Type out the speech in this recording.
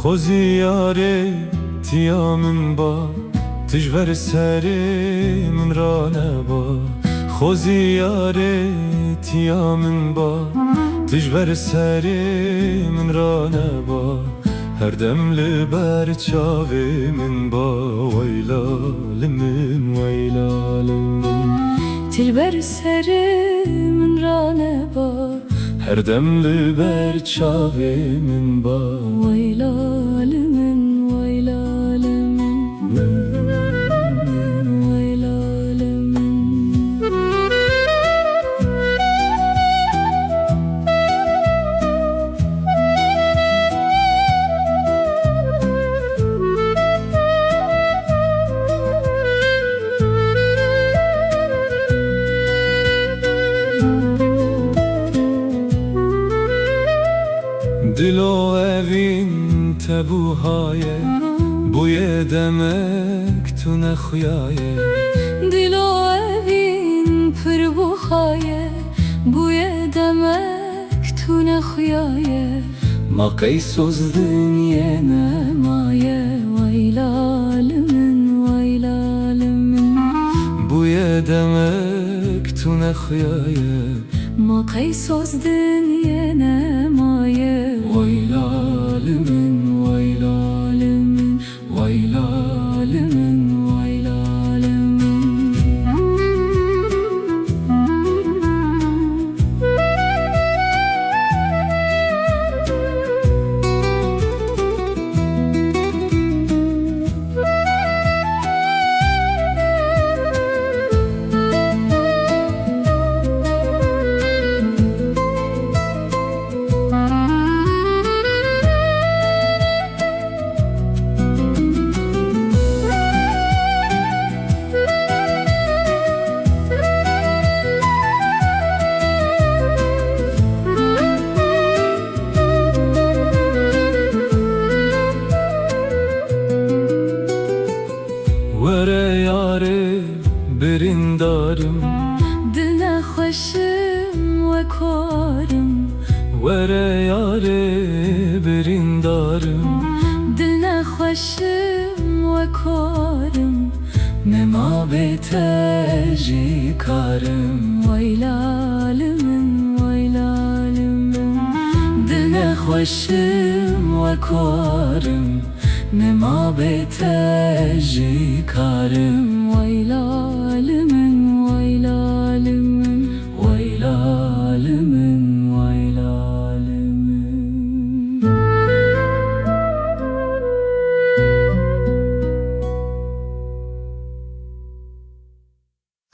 خوزی یاره تیا من با تجور سری من را نبا خوزی یاره تیا من با تجور سری من را نبا هر دم لبر چاوی من با ویلال من ویلال من تجور سری من را نبا هر دم لبر چاوی من با ويلال من ويلال من ويلال من دلو evin tebuhaye buye demek tu nexuyaye دلو evin pır buhaye buye demek tu nexuyaye ma qeysoz dünyene maye ويلال من ويلال من buye demek tu nexuyaye ما قيسوس دنيانا مايه ويلال من ويلال من ويلال من ويلال من Vere yare birindarım دلنا خوشم وكارم Vere yare birindarım دلنا خوشم وكارم Nema beterci karım ويلال من ويلال من دلنا خوشم وكارم Nema beterci karım ويلال من ويلال